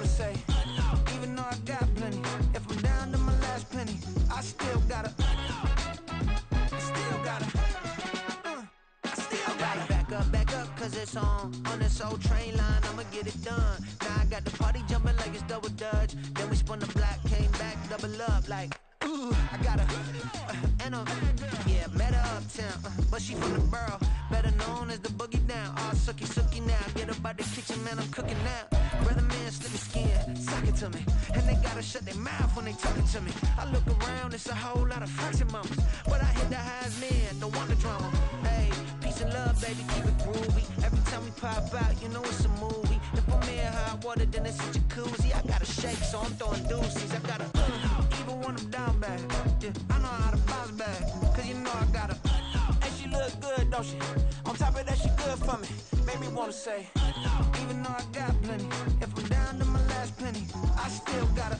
wanna say, even though I got plenty, if I'm down to my last penny, I still gotta back up, cause it's on this old train line, I'ma get it done. Now I got the party jumping like it's double dutch. Then we spun the block, came back, double up like, ooh, I got a, and a, yeah, met her uptown, but she from the borough, better known as the boogie down. All sucky now, get up out the kitchen, man, I'm cooking now. Brother man, slip your skin, suck it to me, and they gotta shut their mouth when they talking to me. I look around, it's a whole lot of fraction mamas, but I hit the highs man, don't want the drama. Hey, peace and love, baby, keep it groovy. Every time we pop out, you know it's a movie. If I'm in hot water, then it's a jacuzzi. I gotta shake, so I'm throwing deuces. I gotta, even when I'm down bad, yeah, I know how to bounce back, cause you know I gotta. And she look good, don't she? On top of that, she good for me. Make me wanna say, even though I got plenty, if I'm down to my last penny, I still gotta,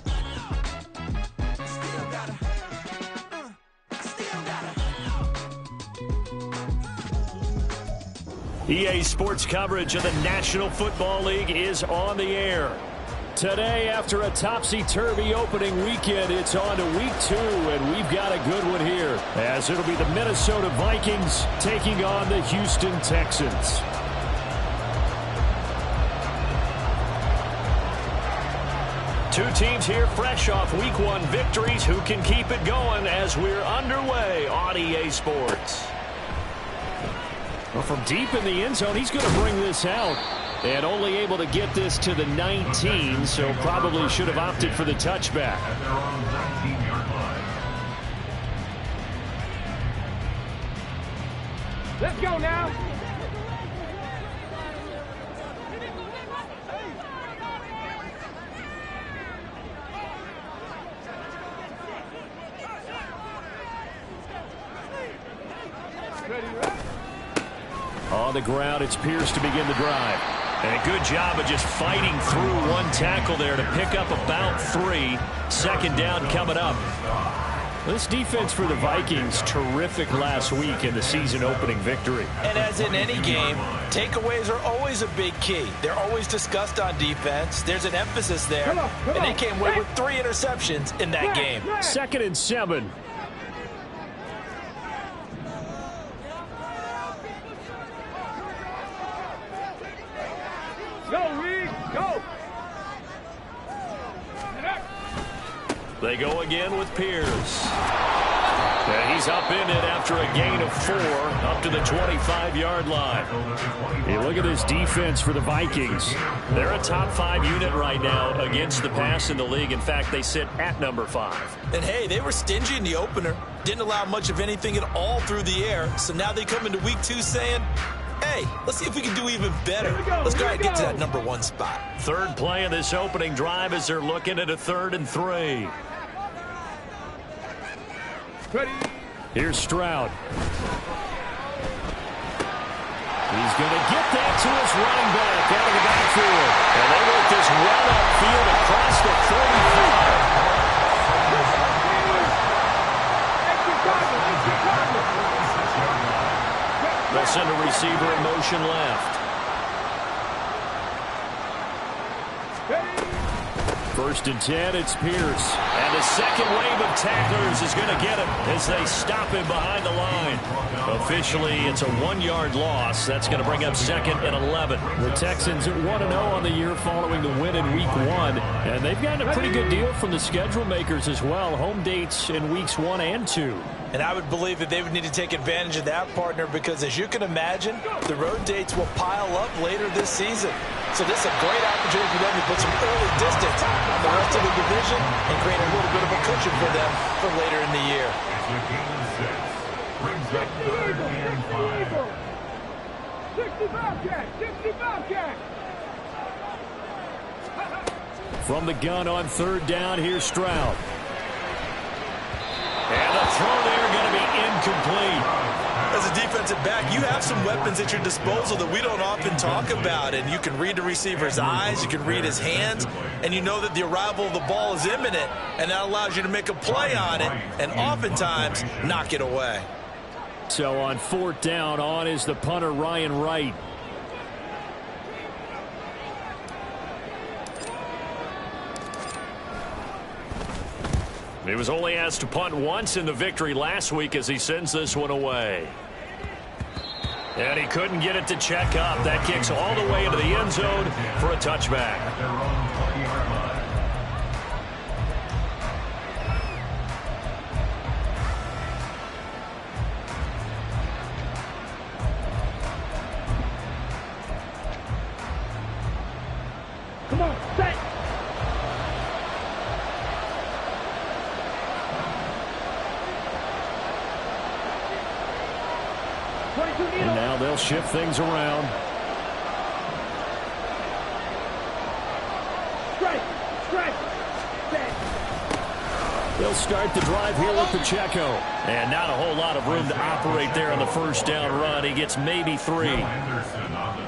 still gotta. EA Sports coverage of the National Football League is on the air. Today, after a topsy-turvy opening weekend, it's on to week 2, and we've got a good one here, as it'll be the Minnesota Vikings taking on the Houston Texans. Two teams here fresh off week 1 victories. Who can keep it going as we're underway on EA Sports? Well, from deep in the end zone, he's going to bring this out. And only able to get this to the 19, so probably should have opted for the touchback. Let's go now. On the ground, it's Pierce to begin the drive. And a good job of just fighting through one tackle there to pick up about 3. Second down coming up. This defense for the Vikings, terrific last week in the season-opening victory. And as in any game, takeaways are always a big key. They're always discussed on defense. There's an emphasis there. And they came away with 3 interceptions in that game. 2nd and 7. They go again with Pierce. And he's up in it after a gain of 4, up to the 25-yard line. Hey, look at this defense for the Vikings. They're a top 5 unit right now against the pass in the league. In fact, they sit at number 5. And, hey, they were stingy in the opener. Didn't allow much of anything at all through the air. So now they come into week 2 saying, hey, let's see if we can do even better. Let's try to get to that number 1 spot. Third play of this opening drive as they're looking at a 3rd and 3. Ready. Here's Stroud. He's going to get that to his running back out of the backfield. And they work this well upfield across the 35. They'll send a receiver in motion left. First and 10, it's Pierce. And the second wave of tacklers is going to get him as they stop him behind the line. Officially, it's a 1-yard loss. That's going to bring up 2nd and 11. The Texans at 1-0 on the year following the win in week 1. And they've gotten a pretty good deal from the schedule makers as well. Home dates in weeks 1 and 2. And I would believe that they would need to take advantage of that, partner, because as you can imagine, the road dates will pile up later this season. So this is a great opportunity for them to put some early distance on the rest of the division and create a little bit of a cushion for them for later in the year. Brings up 3rd and 5. From the gun on 3rd down, here's Stroud. And the throw there going to be incomplete. As a defensive back, you have some weapons at your disposal that we don't often talk about. And you can read the receiver's eyes, you can read his hands, and you know that the arrival of the ball is imminent. And that allows you to make a play on it and oftentimes knock it away. So on 4th down, on is the punter, Ryan Wright. He was only asked to punt once in the victory last week as he sends this one away. And he couldn't get it to check up. That kicks all the way into the end zone for a touchback. Come on, set. And now they'll shift things around. Strike. Set. They'll start the drive here with Pacheco. And not a whole lot of room to operate there on the first down run. He gets maybe 3.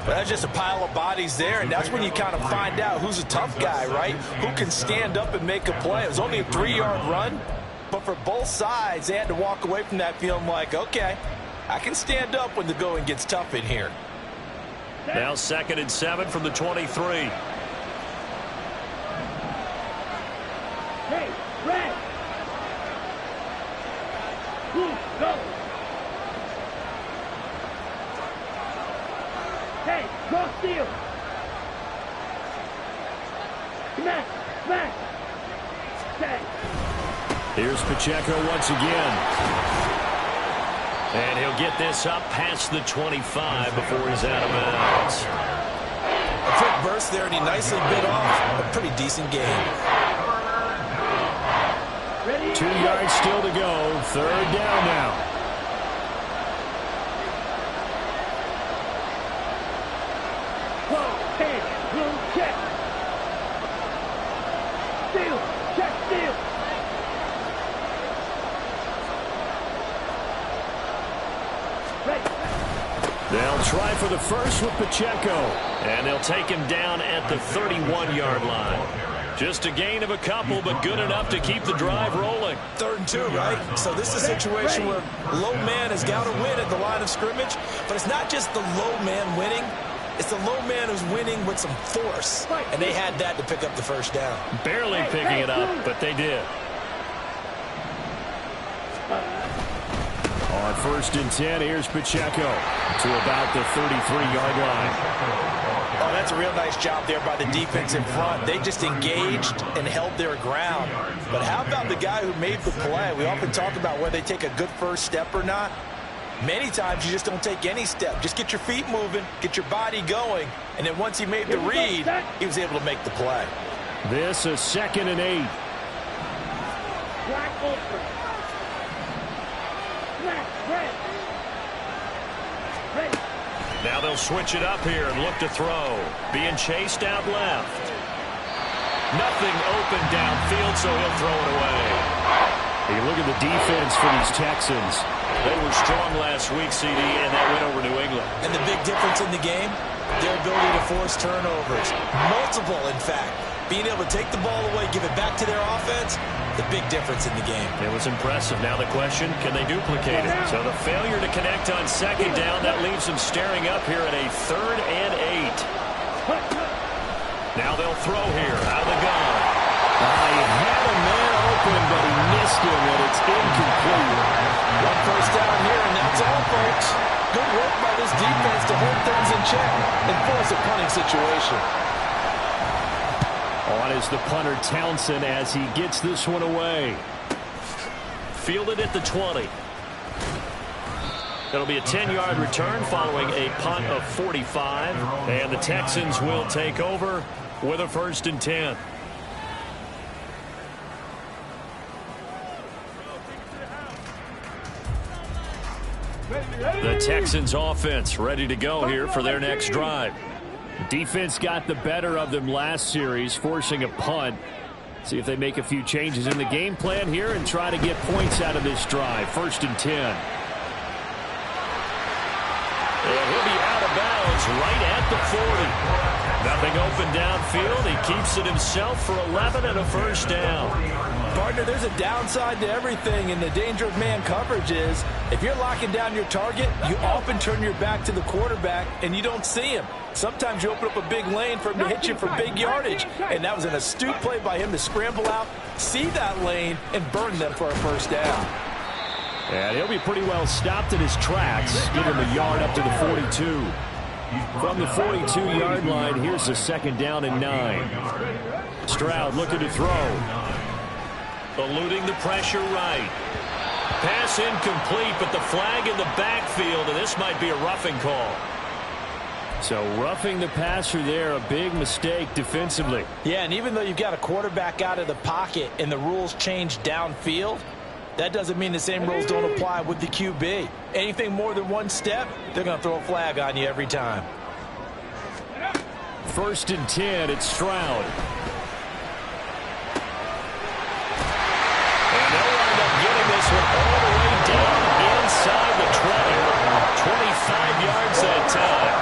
That's just a pile of bodies there, and that's when you kind of find out who's a tough guy, right? Who can stand up and make a play. It was only a 3-yard run, but for both sides, they had to walk away from that feeling like, okay, I can stand up when the going gets tough in here. Now 2nd and 7 from the 23. Hey, red. Blue, go. Hey, go steal. Smash. Set. Here's Pacheco once again. And he'll get this up past the 25 before he's out of bounds. A quick burst there, and he nicely bit off a pretty decent game. 2 yards still to go. 3rd down now. Whoa, hey, blue, check. Steal, check, steal. Ready. They'll try for the first with Pacheco. And they'll take him down at the 31-yard line. Just a gain of a couple, but good enough to keep the drive rolling. 3rd and 2, right? So this is a situation where low man has got to win at the line of scrimmage, but it's not just the low man winning. It's the low man who's winning with some force, and they had that to pick up the first down. Barely picking it up, but they did. On 1st and 10, here's Pacheco to about the 33-yard line. Oh, that's a real nice job there by the defense in front. They just engaged and held their ground. But how about the guy who made the play? We often talk about whether they take a good first step or not. Many times you just don't take any step. Just get your feet moving, get your body going, and then once he made the read, he was able to make the play. This is 2nd and 8. Black open. Smash, red. Ready. Now they'll switch it up here and look to throw. Being chased out left. Nothing open downfield, so he'll throw it away. Hey, look at the defense for these Texans. They were strong last week, CD, and that went over New England. And the big difference in the game, their ability to force turnovers. Multiple, in fact. Being able to take the ball away, give it back to their offense, the big difference in the game. It was impressive. Now the question, can they duplicate it? So the failure to connect on 2nd down, that leaves them staring up here at a 3rd and 8. Now they'll throw here out of the gun. He had a man open, but he missed him, and it's incomplete. One first down here, and that's all, folks. Good work by this defense to hold things in check and force a punting situation. On is the punter Townsend as he gets this one away. Fielded at the 20. It'll be a 10-yard return following a punt of 45. And the Texans will take over with a 1st and 10. The Texans offense ready to go here for their next drive. Defense got the better of them last series, forcing a punt. See if they make a few changes in the game plan here and try to get points out of this drive. 1st and 10. And he'll be out of bounds right at the 40. Nothing open downfield. He keeps it himself for 11 and a first down. Partner, there's a downside to everything, and the danger of man coverage is if you're locking down your target, you often turn your back to the quarterback and you don't see him. Sometimes you open up a big lane for him to hit you for big yardage, and that was an astute play by him to scramble out, see that lane, and burn them for a first down. And he'll be pretty well stopped in his tracks. Give him a yard up to the 42. From the 42-yard line, here's a second down and 9. Stroud looking to throw. Eluding the pressure right. Pass incomplete, but the flag in the backfield, and this might be a roughing call. So roughing the passer there, a big mistake defensively. Yeah, and even though you've got a quarterback out of the pocket and the rules change downfield, that doesn't mean the same rules don't apply with the QB. Anything more than one step, they're going to throw a flag on you every time. 1st and 10, it's Stroud. And they'll end up getting this one all the way down inside the 20. 25 yards that time.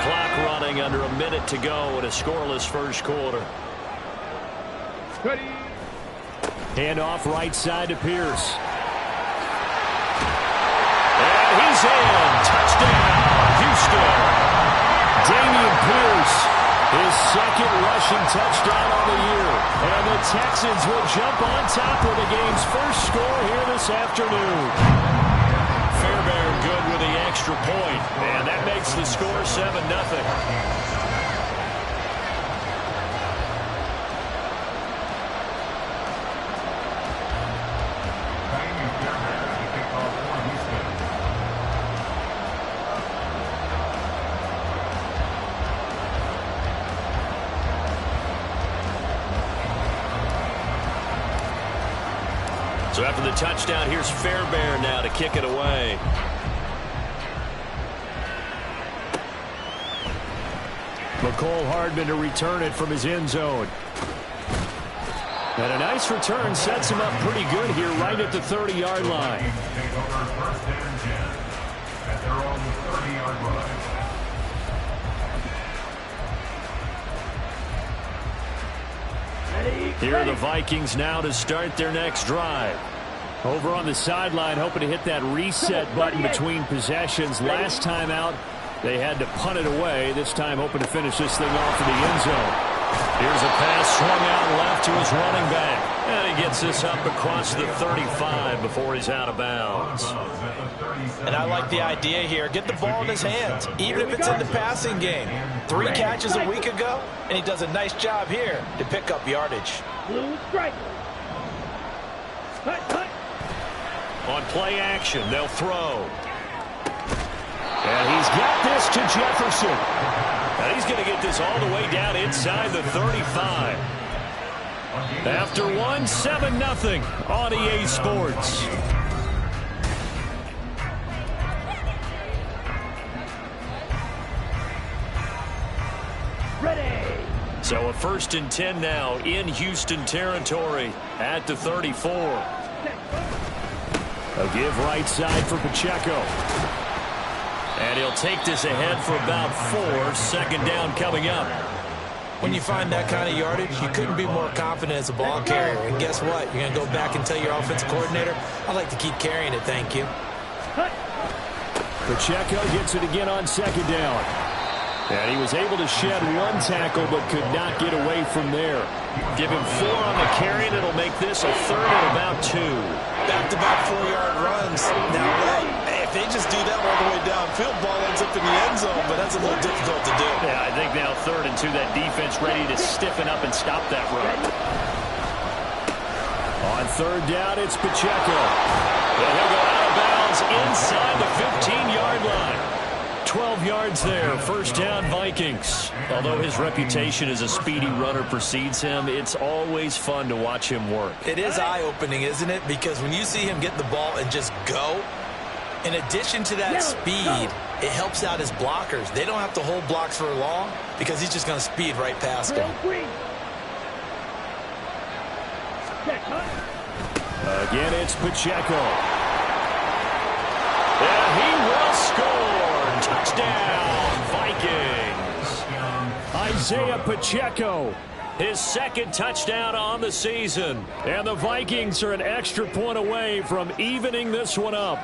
Clock running under a minute to go in a scoreless first quarter. Ready. Handoff right side to Pierce. And he's in. Touchdown, Houston. Damian Pierce, his second rushing touchdown on the year. And the Texans will jump on top of the game's first score here this afternoon. Fairbairn good with the extra point, and that makes the score 7-0. So after the touchdown, here's Fairbairn now to kick it away. McCole Hardman to return it from his end zone. And a nice return sets him up pretty good here right at the 30-yard line. Here are the Vikings now to start their next drive. Over on the sideline, hoping to hit that reset button between possessions. Last time out, they had to punt it away. This time, hoping to finish this thing off in the end zone. Here's a pass swung out left to his running back. And he gets this up across the 35 before he's out of bounds. And I like the idea here. Get the ball in his hands, even if it's in the passing game. 3 catches a week ago, and he does a nice job here to pick up yardage. Blue strike. Hut, hut. On play action, they'll throw. And he's got this to Jefferson. And he's going to get this all the way down inside the 35. After one, 7-0 on EA Sports. Ready. So a 1st and 10 now in Houston territory at the 34. A give right side for Pacheco. And he'll take this ahead for about 4. Second down coming up. When you find that kind of yardage, you couldn't be more confident as a ball carrier. And guess what? You're going to go back and tell your offensive coordinator, I'd like to keep carrying it, thank you. Pacheco gets it again on second down. And he was able to shed 1 tackle but could not get away from there. Give him 4 on the carry, and it'll make this a 3rd and about 2. Back-to-back 4-yard runs. Now, if they just do that all the way downfield, ball ends up in the end zone, but that's a little difficult to do. Yeah, I think now 3rd and 2, that defense ready to stiffen up and stop that run. On 3rd down, it's Pacheco. And he'll go out of bounds inside the 15-yard line. 12 yards there, first down Vikings. Although his reputation as a speedy runner precedes him, it's always fun to watch him work. It is eye-opening, isn't it? Because when you see him get the ball and just go, in addition to that speed, it helps out his blockers. They don't have to hold blocks for long because he's just going to speed right past them. Again, it's Pacheco. score. Touchdown, Vikings. Isaiah Pacheco. His second touchdown on the season. And the Vikings are an extra point away from evening this one up.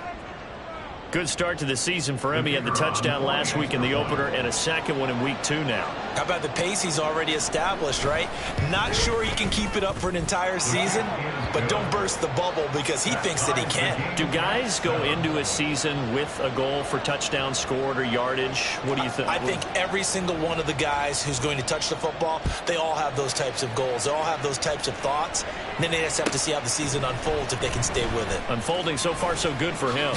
Good start to the season for him. He had the touchdown last week in the opener and a second one in week 2 now. How about the pace he's already established, right? Not sure he can keep it up for an entire season, but don't burst the bubble because he thinks that he can. Do guys go into a season with a goal for touchdown scored or yardage? What do you think? I think every single one of the guys who's going to touch the football, they all have those types of goals. They all have those types of thoughts. And then they just have to see how the season unfolds if they can stay with it. Unfolding so far so good for him.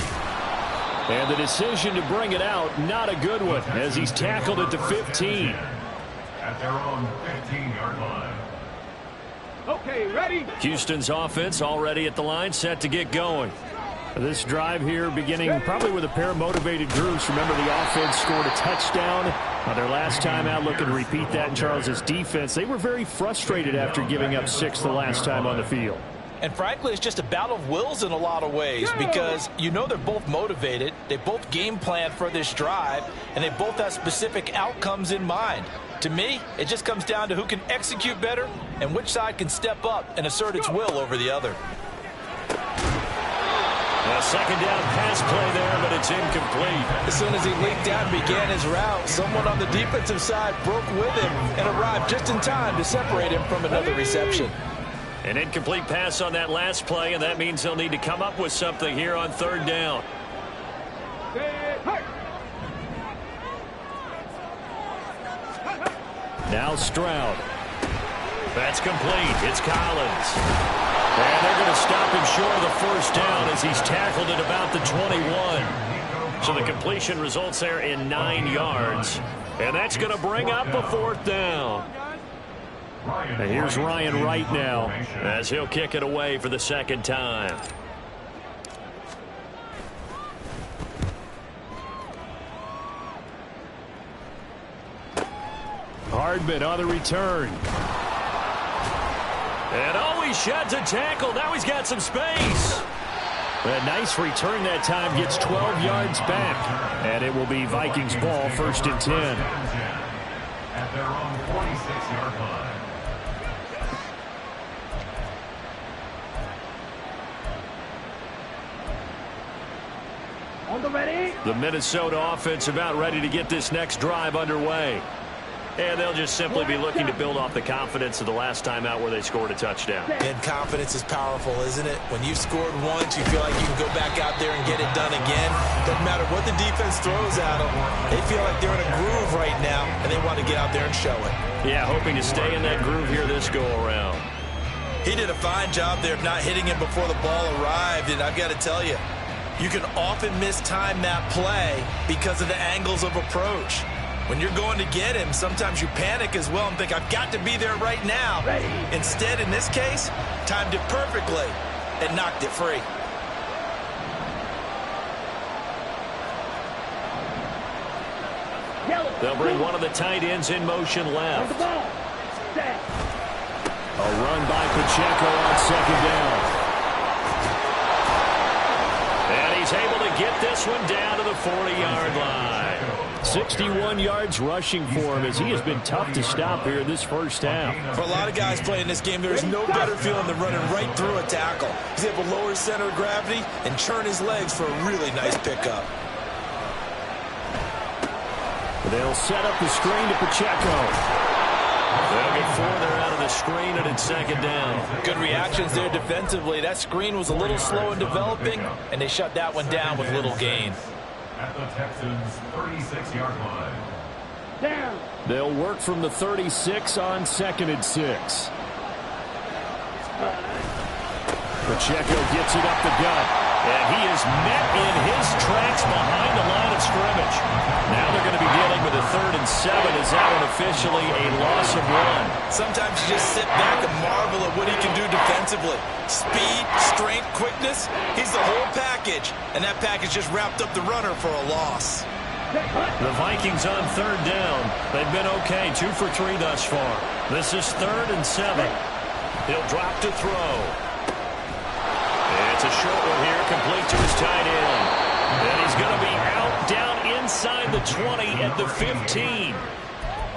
And the decision to bring it out, not a good one, as he's tackled at the 15. At their own 15-yard line. Okay, ready? Houston's offense already at the line, set to get going. This drive here beginning probably with a pair of motivated groups. Remember, the offense scored a touchdown their last time out. Looking to repeat that in Charles's defense. They were very frustrated after giving up 6 the last time on the field. And frankly, it's just a battle of wills in a lot of ways because you know they're both motivated. They both game plan for this drive, and they both have specific outcomes in mind. To me, it just comes down to who can execute better and which side can step up and assert its will over the other. A second down pass play there, but it's incomplete. As soon as he leaked out and began his route, someone on the defensive side broke with him and arrived just in time to separate him from another reception. An incomplete pass on that last play, and that means they'll need to come up with something here on third down. Now Stroud. That's complete. It's Collins. And they're going to stop him short of the first down as he's tackled at about the 21. So the completion results there in 9 yards. And that's going to bring up a fourth down. And here's Ryan Wright now as he'll kick it away for the second time. Hardman on the return. And he sheds a tackle. Now he's got some space. A nice return that time, gets 12 yards back. And it will be Vikings ball, 1st and 10. At their own 46-yard line. On the ready? The Minnesota offense about ready to get this next drive underway. And they'll just simply be looking to build off the confidence of the last time out where they scored a touchdown. And confidence is powerful, isn't it? When you've scored once, you feel like you can go back out there and get it done again. Doesn't matter what the defense throws at them. They feel like they're in a groove right now, and they want to get out there and show it. Yeah, hoping to stay in that groove here this go-around. He did a fine job there of not hitting him before the ball arrived, and I've got to tell you, you can often mistime that play because of the angles of approach. When you're going to get him, sometimes you panic as well and think, I've got to be there right now. Instead, in this case, timed it perfectly and knocked it free. They'll bring one of the tight ends in motion left. A run by Pacheco on second down. And he's able to get this one down to the 40-yard line. 61 yards rushing for him as he has been tough to stop here in this first half. For a lot of guys playing this game, there is no better feeling than running right through a tackle. He's able to lower his center of gravity and churn his legs for a really nice pickup. They'll set up the screen to Pacheco. They'll get 4 there out of the screen, and it's second down. Good reactions there defensively. That screen was a little slow in developing, and they shut that one down with little gain. At the Texans' 36-yard line. Down. They'll work from the 36 on 2nd and 6. Pacheco gets it up the gut. And he is met in his tracks behind the line of scrimmage. Now they're going to be dealing with a 3rd and 7. Is that one officially a loss of 1? Sometimes you just sit back and marvel at what he can do defensively. Speed, strength, quickness, he's the whole package. And that package just wrapped up the runner for a loss. The Vikings on 3rd down. They've been okay, 2 for 3 thus far. This is 3rd and 7. He'll drop to throw. It's a short one here, complete to his tight end. And he's going to be out inside the 20 at the 15.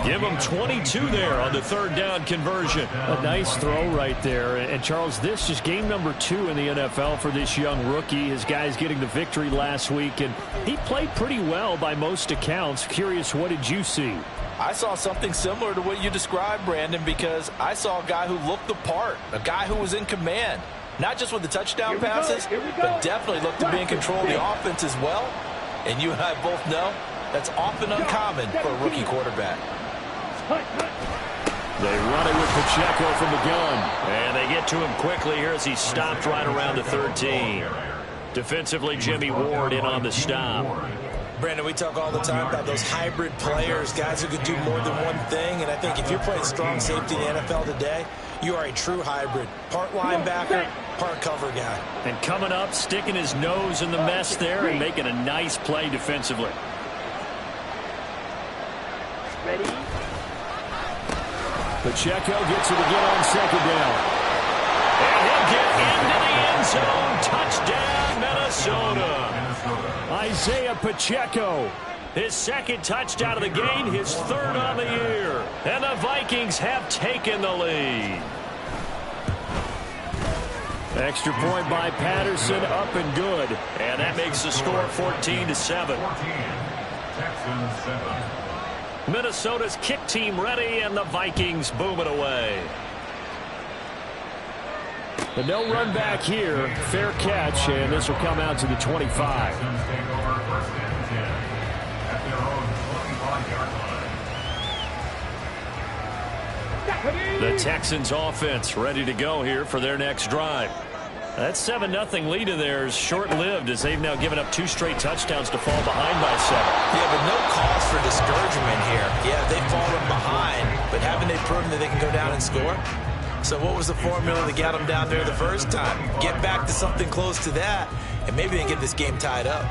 Give him 22 there on the third down conversion. A nice throw right there. And Charles, this is game number 2 in the NFL for this young rookie. His guys getting the victory last week, and he played pretty well by most accounts. Curious, what did you see? I saw something similar to what you described, Brandon, because I saw a guy who looked the part, a guy who was in command, not just with the touchdown passes, but definitely looked to be in control of the offense as well. And you and I both know that's often uncommon for a rookie quarterback. They run it with Pacheco from the gun. And they get to him quickly here as he stopped right around the 13. Defensively, Jimmy Ward in on the stop. Brandon, we talk all the time about those hybrid players, guys who could do more than one thing. And I think if you're playing strong safety in the NFL today, you are a true hybrid. Part linebacker, part cover guy. And coming up, sticking his nose in the mess there and making a nice play defensively. Ready? Pacheco gets it again on second down. And he'll get into the end zone. Touchdown, Minnesota. Isaiah Pacheco. His second touchdown of the game, his third on the year. And the Vikings have taken the lead. Extra point by Patterson, up and good. And that makes the score 14-7. 14. Texans 7. Minnesota's kick team ready, and the Vikings boom it away. But no run back here. Fair catch, and this will come out to the 25. Texans take over first and 10 at their own 25-yard line. The Texans offense ready to go here for their next drive. That 7-0 lead of theirs short-lived as they've now given up 2 straight touchdowns to fall behind by 7. Yeah, but no cause for discouragement here. Yeah, they've fallen behind, but haven't they proven that they can go down and score? So what was the formula that got them down there the first time? Get back to something close to that, and maybe they can get this game tied up.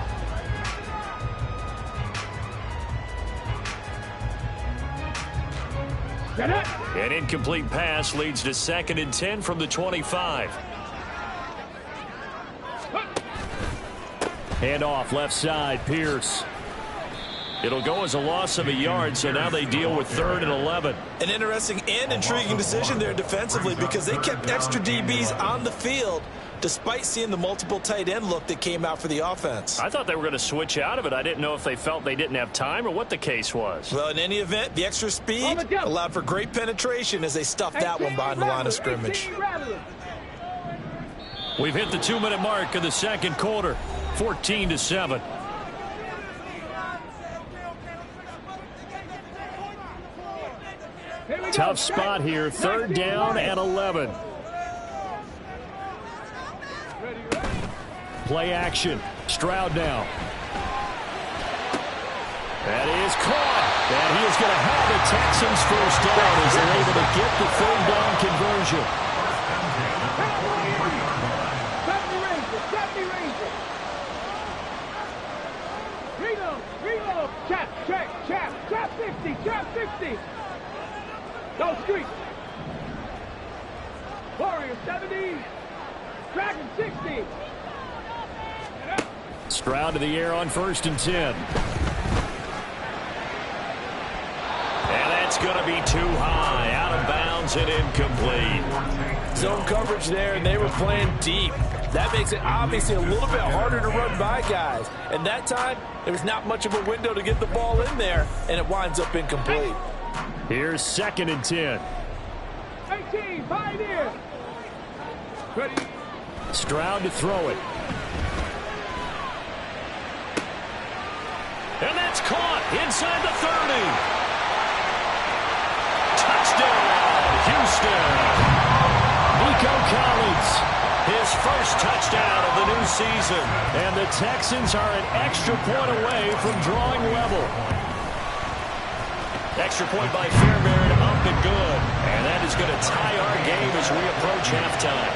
An incomplete pass leads to 2nd and 10 from the 25. Handoff left side, Pierce. It'll go as a loss of a yard, so now they deal with 3rd and 11. An interesting and intriguing decision there defensively because they kept extra DBs on the field despite seeing the multiple tight end look that came out for the offense. I thought they were going to switch out of it. I didn't know if they felt they didn't have time or what the case was. Well, in any event, the extra speed allowed for great penetration as they stuffed that one behind the line of scrimmage. We've hit the 2-minute mark of the second quarter. 14-7. Tough spot here. 3rd down and 11. Play action. Stroud now. That is caught. And he is going to have the Texans first down as they're able to get the 3rd down conversion. Reload. Chap 50. Go street. Warrior 70. Dragon 60. Stroud to the air on 1st and 10. And that's going to be too high. Out of bounds and incomplete. Zone coverage there, and they were playing deep. That makes it obviously a little bit harder to run by guys. And that time, there was not much of a window to get the ball in there, and it winds up incomplete. Here's 2nd and 10. 18, Pioneer. Ready. Stroud to throw it. And that's caught inside the 30. Touchdown, Houston. Nico Collins. His first touchdown of the new season. And the Texans are an extra point away from drawing level. Extra point by Fairbairn, up and good. And that is going to tie our game as we approach halftime.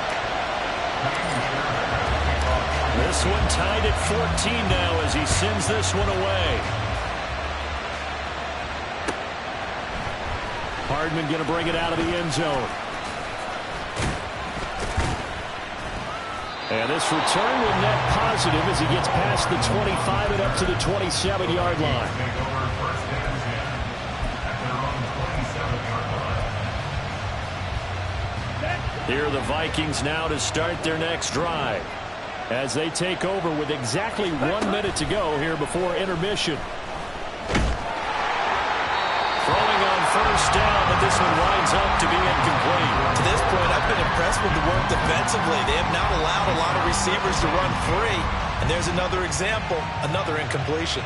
This one tied at 14 now as he sends this one away. Hardman going to bring it out of the end zone. And this return will net positive as he gets past the 25 and up to the 27-yard line. Here are the Vikings now to start their next drive as they take over with exactly 1 minute to go here before intermission. Throwing on first down, but this one winds up to be incomplete. To this point, I've been impressed with the work defensively. They have not allowed a lot of receivers to run free. And there's another example, another incompletion.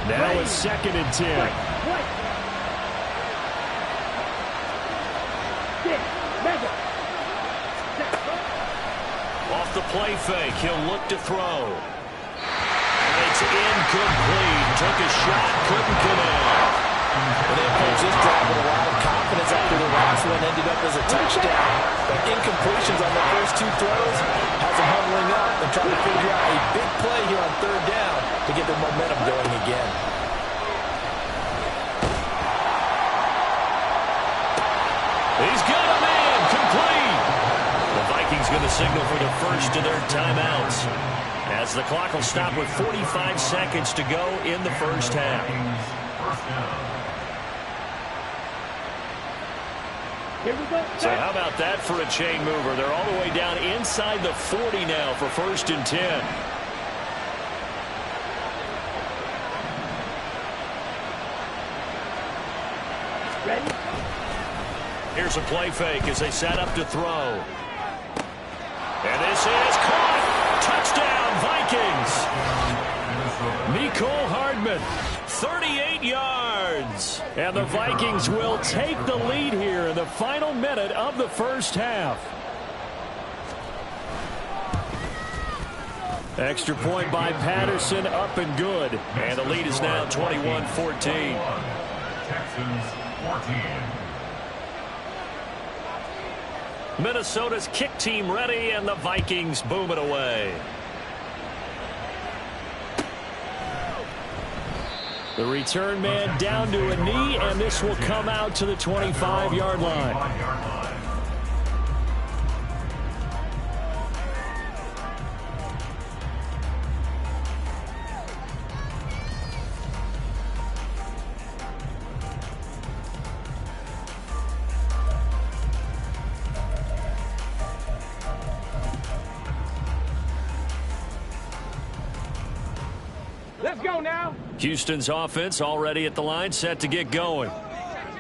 Now it's 2nd and 10. Off the play fake, he'll look to throw. It's incomplete. Took a shot, couldn't connect. They approached this drive with a lot of confidence after the last one ended up as a touchdown. But incompletions on the first 2 throws has them huddling up and trying to figure out a big play here on 3rd down to get their momentum going again. He's got a man complete. The Vikings going to signal for the first of their timeouts, as the clock will stop with 45 seconds to go in the first half. So how about that for a chain mover? They're all the way down inside the 40 now for 1st and 10. Ready? Here's a play fake as they set up to throw. And this is caught. Touchdown, Vikings. Mecole Hardman, 38 yards. And the Vikings will take the lead here in the final minute of the first half. Extra point by Patterson, up and good. And the lead is now 21-14. Texans 14. Minnesota's kick team ready, and the Vikings boom it away. The return man down to a knee, and this will come out to the 25-yard line. Let's go now. Houston's offense already at the line, set to get going.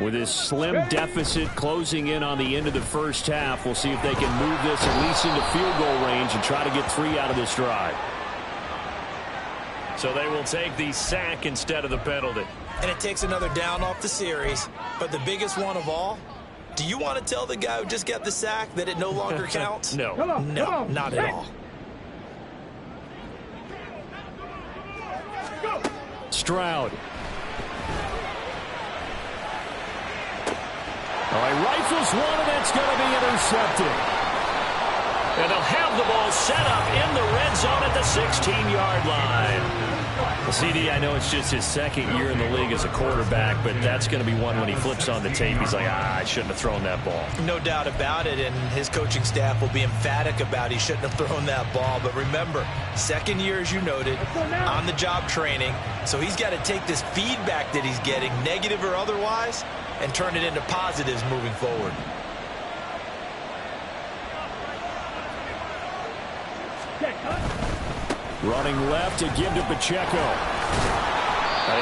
With his slim deficit closing in on the end of the first half, we'll see if they can move this at least into field goal range and try to get 3 out of this drive. So they will take the sack instead of the penalty. And it takes another down off the series. But the biggest one of all, do you want to tell the guy who just got the sack that it no longer counts? No. Come on, No, come on. not at all. Stroud. All right, rifles one, and that's going to be intercepted. And they'll have the ball set up in the red zone at the 16-yard line. Well, CD, I know it's just his 2nd year in the league as a quarterback, but that's going to be one when he flips on the tape. He's like, I shouldn't have thrown that ball. No doubt about it, and his coaching staff will be emphatic about he shouldn't have thrown that ball. But remember, 2nd year, as you noted, on-the-job training. So he's got to take this feedback that he's getting, negative or otherwise, and turn it into positives moving forward. Running left to give to Pacheco.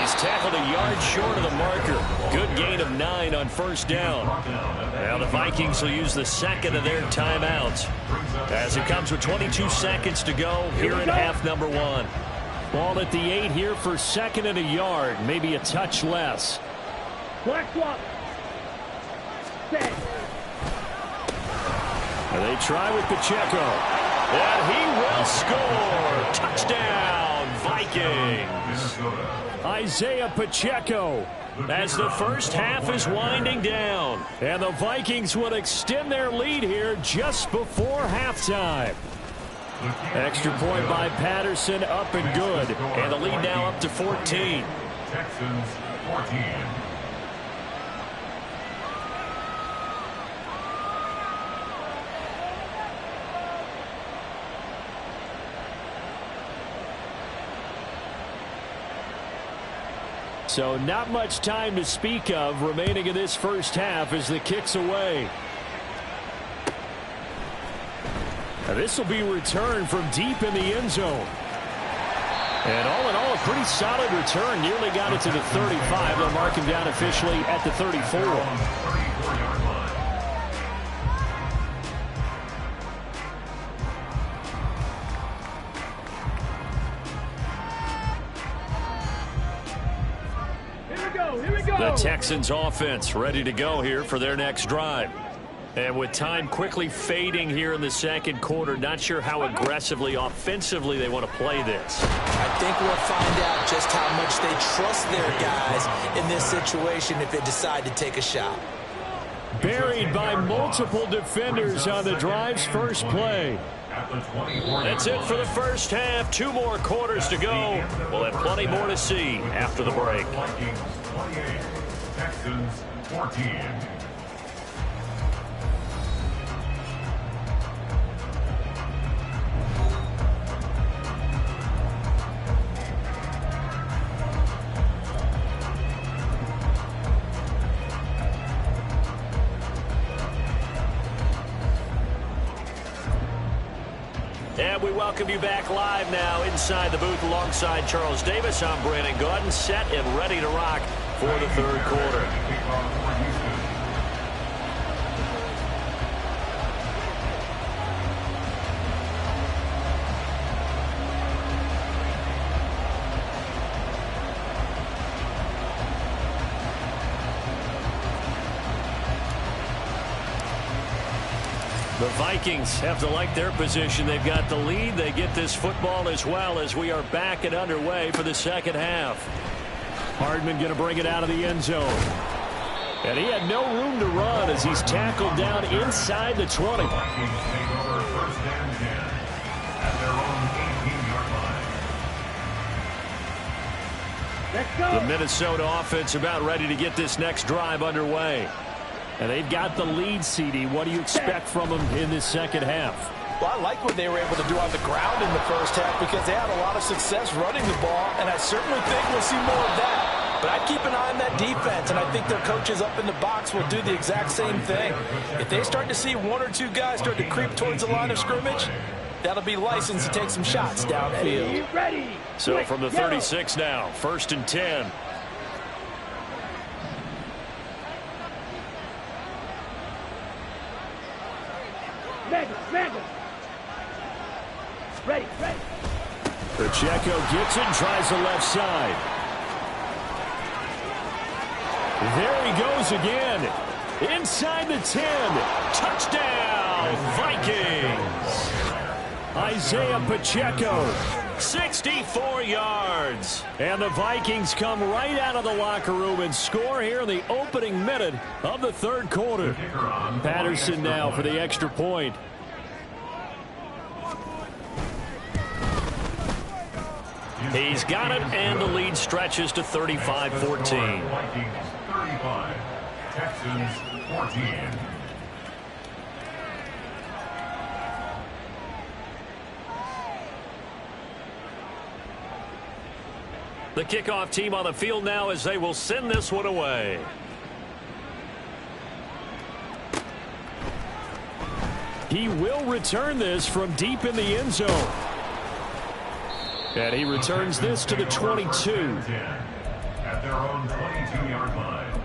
He's tackled a yard short of the marker. Good gain of 9 on first down. Now the Vikings will use the 2nd of their timeouts as it comes with 22 seconds to go here in half number 1. Ball at the 8 here for 2nd and a yard, maybe a touch less. Black swap. Set. They try with Pacheco. And he will score. Touchdown, Vikings. Isaiah Pacheco as the first half is winding down. And the Vikings will extend their lead here just before halftime. Extra point by Patterson, up and good. And the lead now up to 14. Texans 14. So not much time to speak of remaining in this first half as the kick's away. Now this will be returned from deep in the end zone. And all in all, a pretty solid return. Nearly got it to the 35. They'll mark him down officially at the 34. Here we go. The Texans offense ready to go here for their next drive. And with time quickly fading here in the second quarter, not sure how aggressively, offensively they want to play this. I think we'll find out just how much they trust their guys in this situation if they decide to take a shot. Buried by multiple defenders on the drive's first play. That's it for the first half. 2 more quarters to go. We'll have plenty more to see after the break. Texans 14. And we welcome you back live now inside the booth alongside Charles Davis. I'm Brandon Gaudin, set and ready to rock for the third quarter. The Vikings have to like their position. They've got the lead. They get this football as well as we are back and underway for the second half. Hardman going to bring it out of the end zone. And he had no room to run as he's tackled down inside the 20. Let's go. The Minnesota offense about ready to get this next drive underway. And they've got the lead, CD. What do you expect from them in this second half? Well, I like what they were able to do on the ground in the first half because they had a lot of success running the ball, and I certainly think we'll see more of that. But I'd keep an eye on that defense, and I think their coaches up in the box will do the exact same thing. If they start to see 1 or 2 guys start to creep towards the line of scrimmage, that'll be licensed to take some shots downfield. Ready. So from the 36 now, 1st and 10. Ready. Pacheco gets it and tries the left side. There he goes again. Inside the 10. Touchdown, Vikings. Isaiah Pacheco. 64 yards. And the Vikings come right out of the locker room and score here in the opening minute of the third quarter. Patterson now for the extra point. He's got it, and the lead stretches to 35-14. Vikings 35, Texans 14. The kickoff team on the field now as they will send this one away. He will return this from deep in the end zone. And he returns this to the 22. At their own 22-yard line.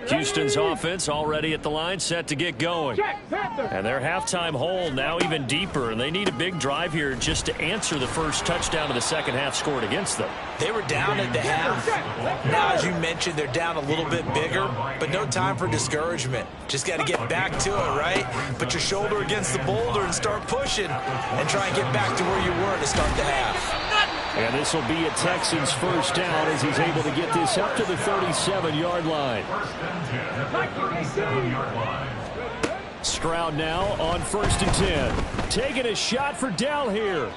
Houston's offense already at the line, set to get going. And their halftime hole now even deeper, and they need a big drive here just to answer the first touchdown of the second half scored against them. They were down at the half. Now, as you mentioned, they're down a little bit bigger, but no time for discouragement. Just got to get back to it, right? Put your shoulder against the boulder and start pushing and try and get back to where you were to start the half. And this will be a Texans first down as he's able to get this up to the 37-yard line. Stroud now on 1st and 10. Taking a shot for Dell here.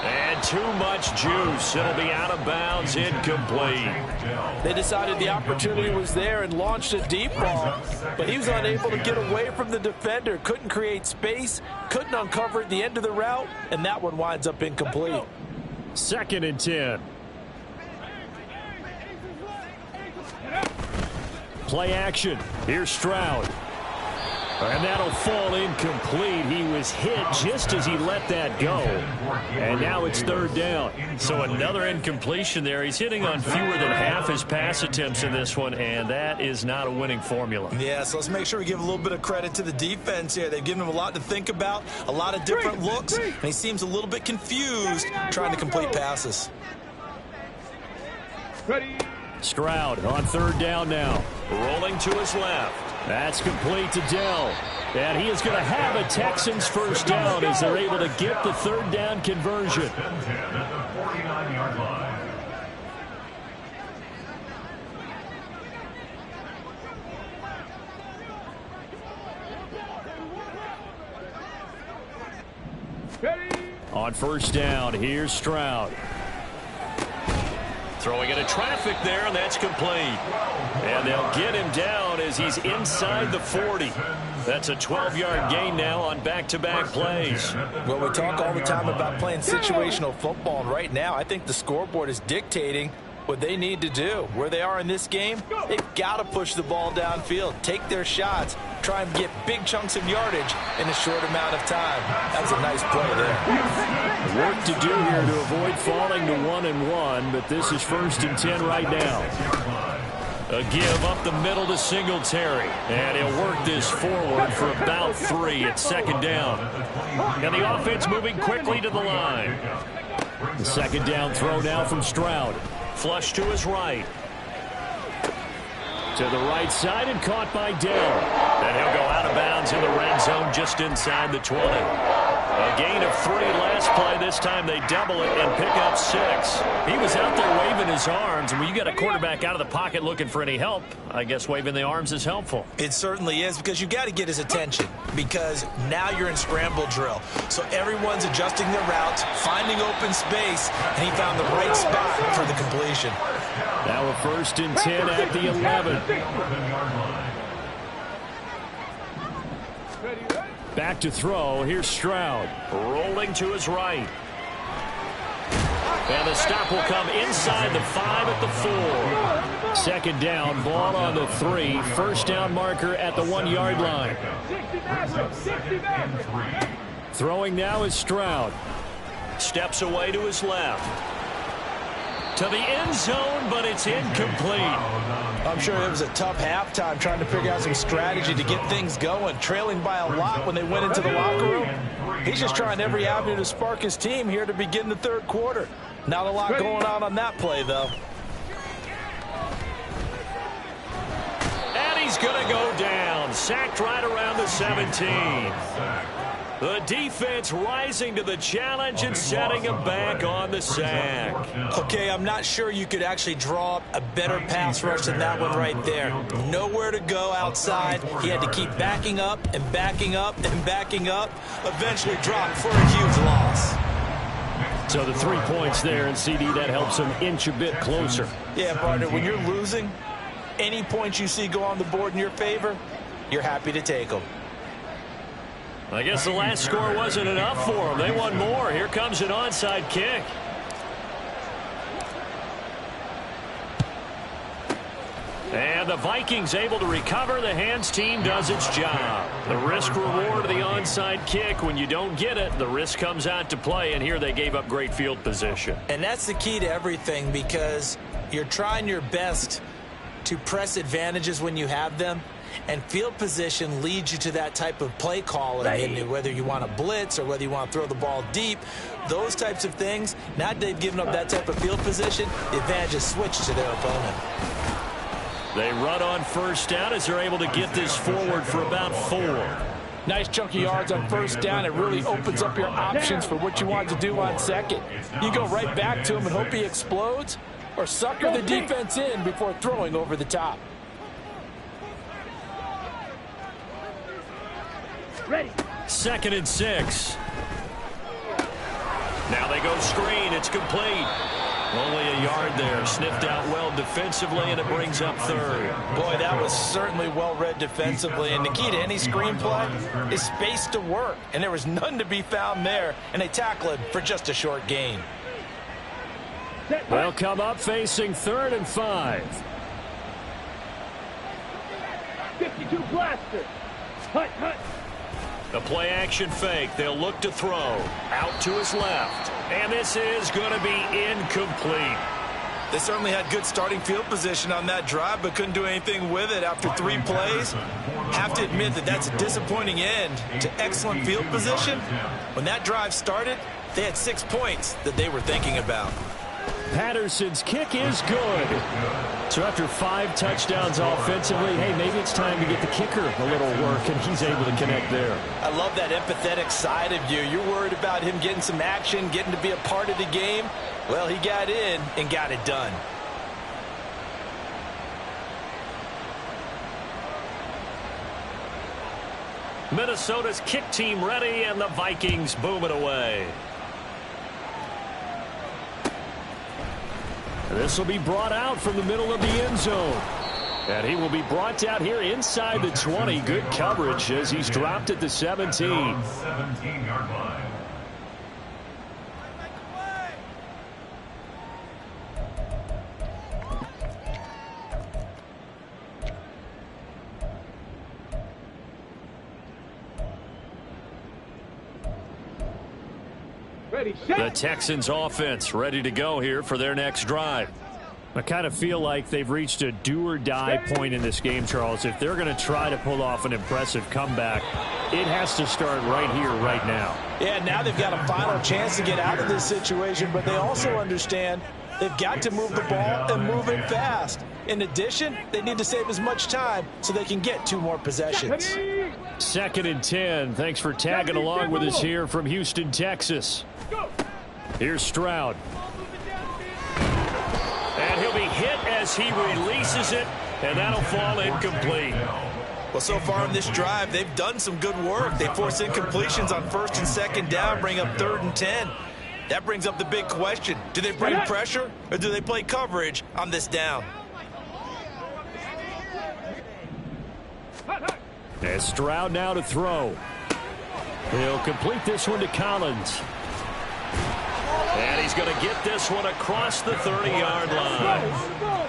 And too much juice. It'll be out of bounds, incomplete. They decided the opportunity was there and launched a deep ball, but he was unable to get away from the defender. Couldn't create space, couldn't uncover at the end of the route, and that one winds up incomplete. 2nd and 10. Play action. Here's Stroud. And that'll fall incomplete. He was hit just as he let that go. And now it's 3rd down. So another incompletion there. He's hitting on fewer than half his pass attempts in this one, and that is not a winning formula. Yeah, so let's make sure we give a little bit of credit to the defense here. They've given him a lot to think about, a lot of different looks, and he seems a little bit confused trying to complete passes. Stroud on 3rd down now. Rolling to his left. That's complete to Dell. And he is going to have a Texans 1st down as they're able to get the 3rd down conversion. 49-yard line. On 1st down, here's Stroud. Throwing into traffic there, and that's complete. And they'll get him down as he's inside the 40. That's a 12-yard gain now on back-to-back plays. Well, we talk all the time about playing situational football, and right now I think the scoreboard is dictating what they need to do. Where they are in this game, they've got to push the ball downfield, take their shots, try and get big chunks of yardage in a short amount of time. That's a nice play there. Work to do here to avoid falling to 1-1, but this is 1st and 10 right now. A give up the middle to Singletary. And he'll work this forward for about 3 at 2nd down. And the offense moving quickly to the line. The 2nd down throw now from Stroud. Flush to his right. To the right side and caught by Dell. And he'll go out of bounds in the red zone just inside the 20. A gain of 3 last play. This time they double it and pick up 6. He was out there waving his arms. And when you got a quarterback out of the pocket looking for any help, I guess waving the arms is helpful. It certainly is, because you got to get his attention, because now you're in scramble drill. So everyone's adjusting their routes, finding open space, and he found the right spot for the completion. Now a 1st and 10 at the 11. Back to throw. Here's Stroud. Rolling to his right. And the stop will come inside the 5 at the 4. 2nd down, ball on the 3. 1st down marker at the 1-yard line. Throwing now is Stroud. Steps away to his left. To the end zone, but it's incomplete. I'm sure it was a tough halftime trying to figure out some strategy to get things going. Trailing by a lot when they went into the locker room. He's just trying every avenue to spark his team here to begin the 3rd quarter. Not a lot going on that play, though. And he's going to go down. Sacked right around the 17. The defense rising to the challenge and setting him back on the sack. Okay, I'm not sure you could actually draw up a better pass rush than that one right there. Nowhere to go outside. He had to keep backing up and backing up and backing up. Eventually dropped for a huge loss. So the 3 points there, and CD, that helps him inch a bit closer. Yeah, partner, when you're losing, any points you see go on the board in your favor, you're happy to take them. I guess the last score wasn't enough for them. They want more. Here comes an onside kick. And the Vikings able to recover. The hands team does its job. The risk reward of the onside kick. When you don't get it, the risk comes out to play. And here they gave up great field position. And that's the key to everything, because you're trying your best to press advantages when you have them. And field position leads you to that type of play calling, and whether you want to blitz or whether you want to throw the ball deep, those types of things. Now that they've given up that type of field position, the advantage is switched to their opponent. They run on 1st down as they're able to get this forward for about 4. Nice chunky yards on 1st down. It really opens up your options for what you want to do on 2nd. You go right back to him and hope he explodes, or sucker the defense in before throwing over the top. Ready. 2nd and 6. Now they go screen. It's complete. Only a yard there. Sniffed out well defensively, and it brings up 3rd. Boy, that was certainly well read defensively. And the key to any screenplay is space to work. And there was none to be found there. And they tackle it for just a short gain. They'll come up facing 3rd and 5. 52 blaster. Hut, hut. The play action fake. They'll look to throw. Out to his left. And this is going to be incomplete. They certainly had good starting field position on that drive, but couldn't do anything with it after 3 plays. Have to admit that that's a disappointing end to excellent field position. When that drive started, they had 6 points that they were thinking about. Patterson's kick is good. So after 5 touchdowns offensively, hey, maybe it's time to get the kicker a little work, and he's able to connect there. I love that empathetic side of you. You're worried about him getting some action, getting to be a part of the game. Well, he got in and got it done. Minnesota's kick team ready, and the Vikings boom it away. This will be brought out from the middle of the end zone. And he will be brought down here inside the 20. Good coverage as he's dropped at the 17. 17-yard line. The Texans offense ready to go here for their next drive. I kind of feel like they've reached a do-or-die point in this game, Charles. If they're going to try to pull off an impressive comeback, it has to start right here, right now. Yeah, now they've got a final chance to get out of this situation, but they also understand they've got to move the ball and move it fast. In addition, they need to save as much time so they can get 2 more possessions. 2nd and 10. Thanks for tagging along with us here from Houston, Texas. Here's Stroud. And he'll be hit as he releases it, and that'll fall incomplete. Well, so far in this drive, they've done some good work. They force incompletions on 1st and 2nd down, bring up 3rd and 10. That brings up the big question. Do they bring pressure or do they play coverage on this down? And Stroud now to throw. He'll complete this one to Collins. And he's going to get this one across the 30-yard line.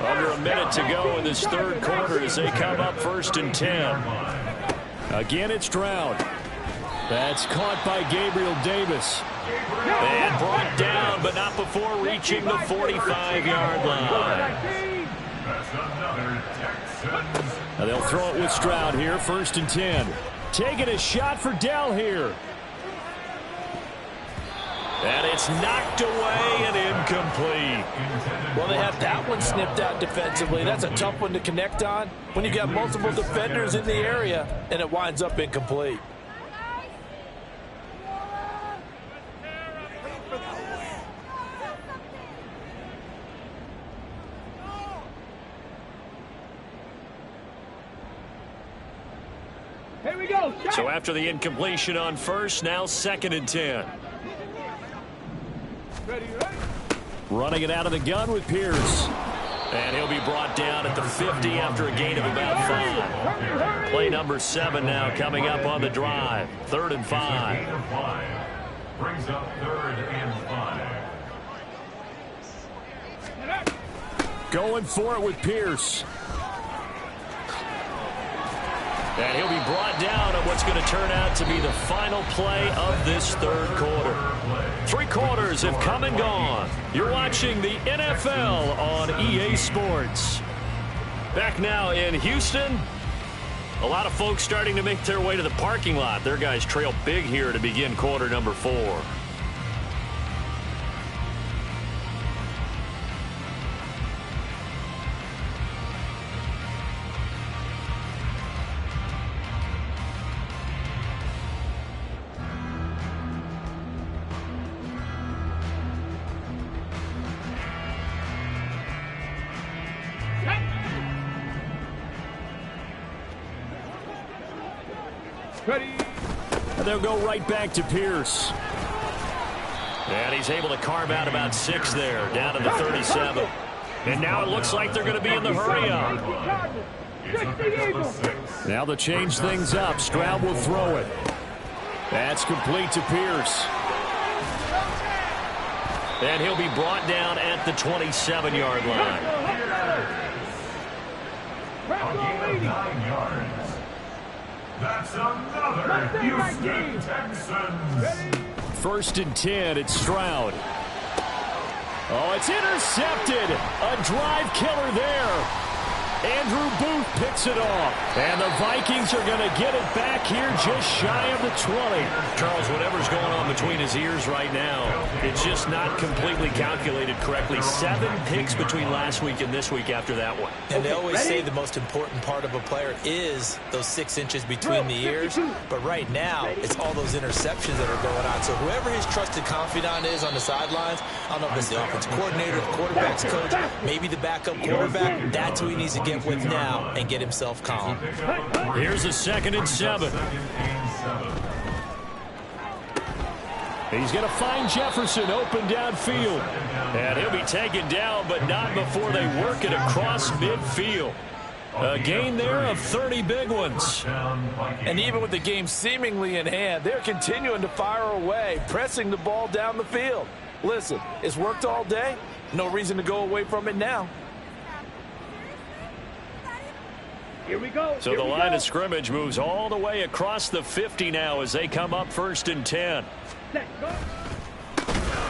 Under a minute to go in this 3rd quarter as they come up 1st and 10. Again, it's Stroud. That's caught by Gabriel Davis. And brought down, but not before reaching the 45-yard line. Now they'll throw it with Stroud here, 1st and 10. Taking a shot for Dell here. And it's knocked away and incomplete. Well, they have that one snipped out defensively. That's a tough one to connect on when you got multiple defenders in the area, and it winds up incomplete. Here we go. So after the incompletion on 1st, now 2nd and 10. Ready. Running it out of the gun with Pierce. And he'll be brought down at the 50 after a gain of about 5. Play number 7 now coming up on the drive. 3rd and 5. Brings up 3rd and 5. Going for it with Pierce. And he'll be brought down on what's going to turn out to be the final play of this 3rd quarter. 3 quarters have come and gone. You're watching the NFL on EA Sports. Back now in Houston. A lot of folks starting to make their way to the parking lot. Their guys trail big here to begin quarter number 4. Ready. And they'll go right back to Pierce. And he's able to carve out about 6 there, down to the 37. And now it looks like they're going to be in the hurry-up. Now to change things up, Stroud will throw it. That's complete to Pierce. And he'll be brought down at the 27-yard line. A gain of 9 yards. That's another Houston Texans. 1st and 10, it's Stroud. Oh, it's intercepted. A drive killer there. Andrew Booth picks it off. And the Vikings are going to get it back here just shy of the 20. Charles, whatever's going on between his ears right now, it's just not completely calculated correctly. 7 picks between last week and this week after that one. And they always say the most important part of a player is those 6 inches between the ears. But right now, it's all those interceptions that are going on. So whoever his trusted confidant is on the sidelines, I don't know if it's the offensive coordinator, the quarterback's coach, maybe the backup quarterback, that's who he needs to get with now and get himself calm. Here's a 2nd and 7. He's going to find Jefferson open downfield. And he'll be taken down, but not before they work it across midfield. A gain there of 30 big ones. And even with the game seemingly in hand, they're continuing to fire away, pressing the ball down the field. Listen, it's worked all day. No reason to go away from it now. Here we go. So the line of scrimmage moves all the way across the 50 now as they come up 1st and 10.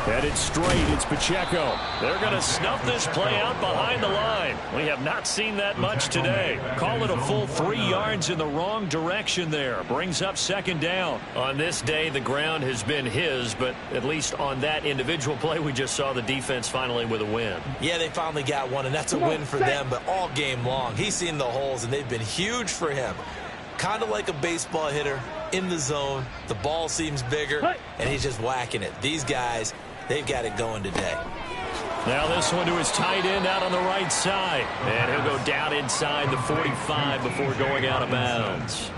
Headed straight, it's Pacheco. They're going to snuff this play out behind the line. We have not seen that much today. Call it a full 3 yards in the wrong direction there. Brings up 2nd down. On this day, the ground has been his, but at least on that individual play, we just saw the defense finally with a win. Yeah, they finally got one, and that's a win for them, but all game long, he's seen the holes, and they've been huge for him. Kind of like a baseball hitter in the zone. The ball seems bigger, and he's just whacking it. These guys, they've got it going today. Now this one to his tight end out on the right side. And he'll go down inside the 45 before going out of bounds.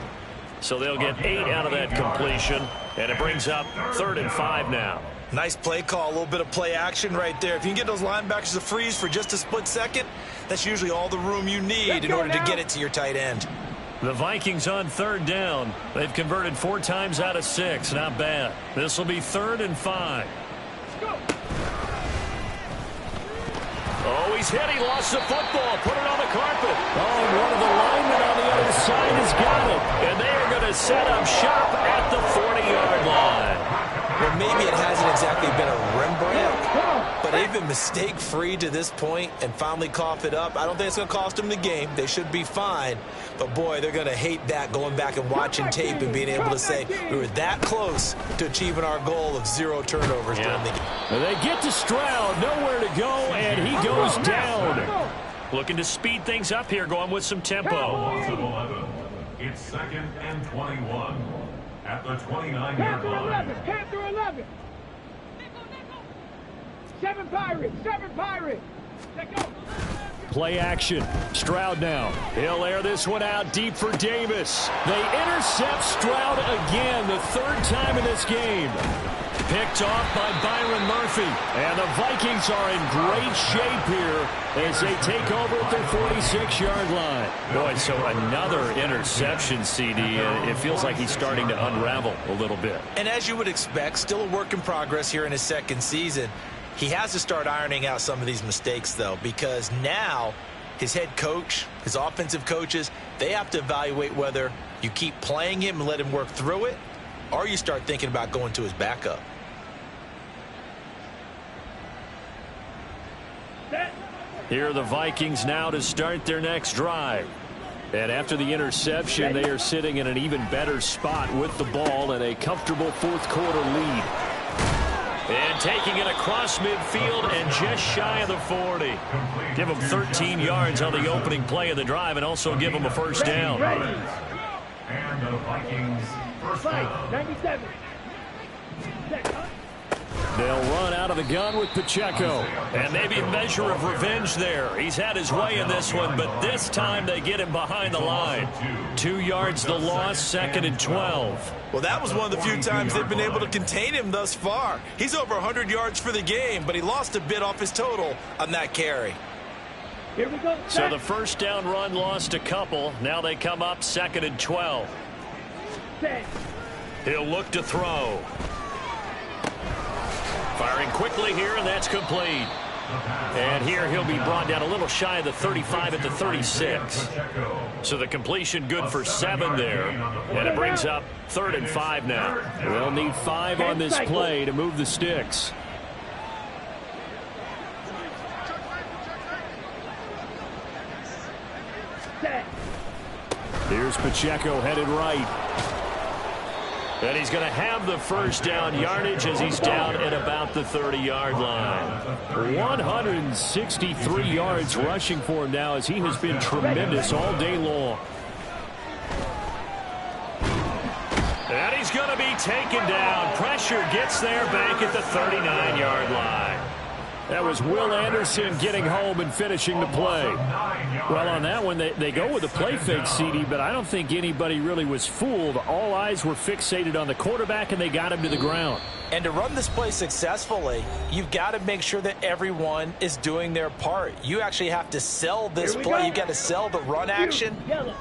So they'll get 8 out of that completion. And it brings up 3rd and 5 now. Nice play call, a little bit of play action right there. If you can get those linebackers to freeze for just a split second, that's usually all the room you need in order to get it to your tight end. The Vikings on 3rd down. They've converted 4 times out of 6. Not bad. This will be 3rd and 5. Oh, he's hit. He lost the football. Put it on the carpet. Oh, and one of the linemen on the other side has got it. And they are going to set up shop at the 40-yard line. Well, maybe it hasn't exactly been a Rembrandt, but they've been mistake-free to this point and finally cough it up. I don't think it's going to cost them the game. They should be fine. But, boy, they're going to hate that, going back and watching tape and being able to say we were that close to achieving our goal of 0 turnovers during the game. And they get to Stroud, nowhere to go, and he goes down. Looking to speed things up here, going with some tempo. It's 2nd and 21 at the 29-yard line. 10 through 11. 7 Pirates. 7 Pirates. Let's go. Play action. Stroud now. He'll air this one out deep for Davis. They intercept Stroud again, the 3rd time in this game. Picked off by Byron Murphy. And the Vikings are in great shape here as they take over at their 46-yard line. Boy, so another interception, CD. It feels like he's starting to unravel a little bit. And as you would expect, still a work in progress here in his 2nd season. He has to start ironing out some of these mistakes, though, because now his head coach, his offensive coaches, they have to evaluate whether you keep playing him and let him work through it, or you start thinking about going to his backup. Here are the Vikings now to start their next drive. And after the interception, they are sitting in an even better spot with the ball and a comfortable 4th quarter lead. And taking it across midfield and just shy of the 40. Give them 13 yards on the opening play of the drive and also give them a 1st down. And the Vikings first down. 97. They'll run out of the gun with Pacheco. And maybe a measure of revenge there. He's had his way in this one, but this time they get him behind the line. 2 yards the loss, 2nd and 12. Well, that was one of the few times they've been able to contain him thus far. He's over 100 yards for the game, but he lost a bit off his total on that carry. Here we go. So the 1st down run lost a couple. Now they come up 2nd and 12. He'll look to throw. Firing quickly here, and that's complete. And here he'll be brought down a little shy of the 35 at the 36. So the completion good for 7 there. And it brings up 3rd and 5 now. They'll need 5 on this play to move the sticks. Here's Pacheco headed right. And he's going to have the first down yardage as he's down at about the 30-yard line. 163 yards rushing for him now as he has been tremendous all day long. And he's going to be taken down. Pressure gets there back at the 39-yard line. That was Will Anderson getting home and finishing the play. Well, on that one, they go with a play fake, CD, but I don't think anybody really was fooled. All eyes were fixated on the quarterback, and they got him to the ground. And to run this play successfully, you've got to make sure that everyone is doing their part. You actually have to sell this play. You've got to sell the run action.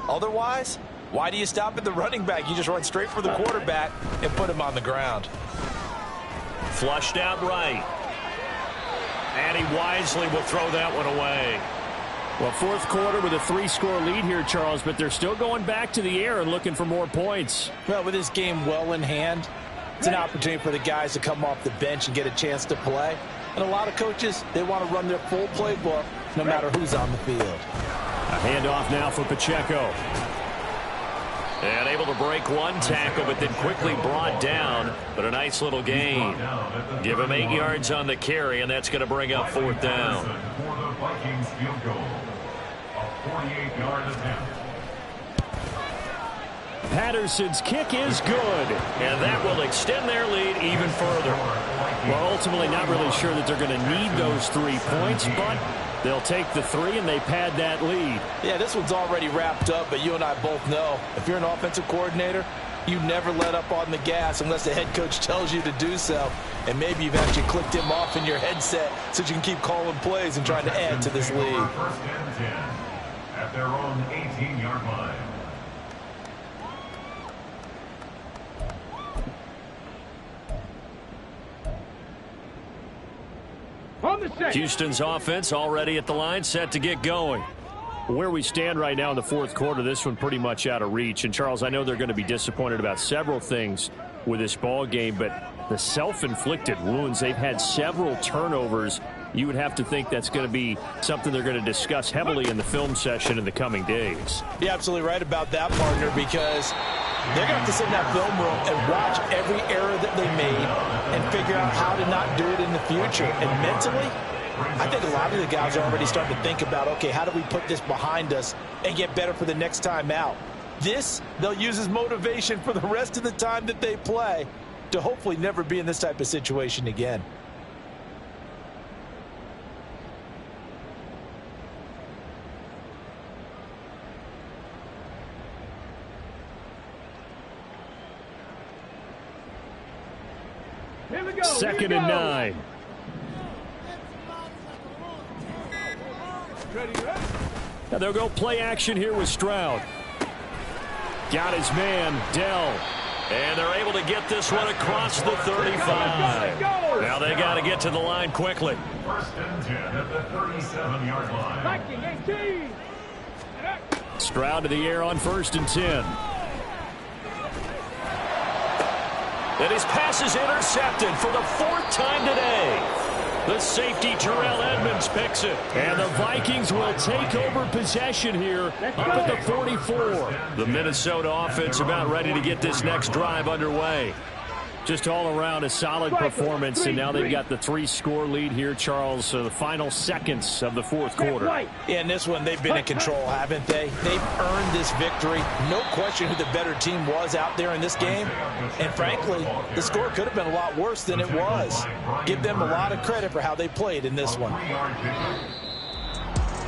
Otherwise, why do you stop at the running back? You just run straight for the quarterback and put him on the ground. Flushed out right. And he wisely will throw that one away. Well, 4th quarter with a 3-score lead here, Charles, but they're still going back to the air and looking for more points. Well, with this game well in hand, it's an opportunity for the guys to come off the bench and get a chance to play. And a lot of coaches, they want to run their full playbook no matter who's on the field. A handoff now for Pacheco. And able to break one tackle, but then quickly brought down. But a nice little gain. Give him 8 yards on the carry, and that's going to bring up 4th down. For the Vikings field goal, a 48-yard attempt. Patterson's kick is good. And that will extend their lead even further. Well, ultimately not really sure that they're going to need those 3 points, but they'll take the 3 and they pad that lead. Yeah, this one's already wrapped up, but you and I both know if you're an offensive coordinator, you never let up on the gas unless the head coach tells you to do so. And maybe you've actually clicked him off in your headset so you can keep calling plays and trying to add to this lead. 1st and 10 at their own 18-yard line. Houston's offense already at the line, set to get going. Where we stand right now in the 4th quarter, this one pretty much out of reach. And, Charles, I know they're going to be disappointed about several things with this ball game, but the self-inflicted wounds, they've had several turnovers. You would have to think that's going to be something they're going to discuss heavily in the film session in the coming days. You're absolutely right about that, partner, because they're going to have to sit in that film room and watch every error that they made and figure out how to not do it in the future. And mentally, I think a lot of the guys are already starting to think about, okay, how do we put this behind us and get better for the next time out? This, they'll use as motivation for the rest of the time that they play to hopefully never be in this type of situation again. Here we go. 2nd and 9. Now they'll go play action here with Stroud. Got his man, Dell. And they're able to get this one across the 35. Now they got to get to the line quickly. 1st and 10 at the 37-yard line. Viking 18. Stroud to the air on 1st and 10. And his pass is intercepted for the 4th time today. The safety, Terrell Edmonds, picks it. And the Vikings will take over possession here up at the 44. The Minnesota offense about ready to get this next drive underway. Just all around a solid performance, and now they've got the 3-score lead here, Charles. So the final seconds of the 4th quarter. Yeah, in this one, they've been in control, haven't they? They've earned this victory. No question who the better team was out there in this game. And frankly, the score could have been a lot worse than it was. Give them a lot of credit for how they played in this one.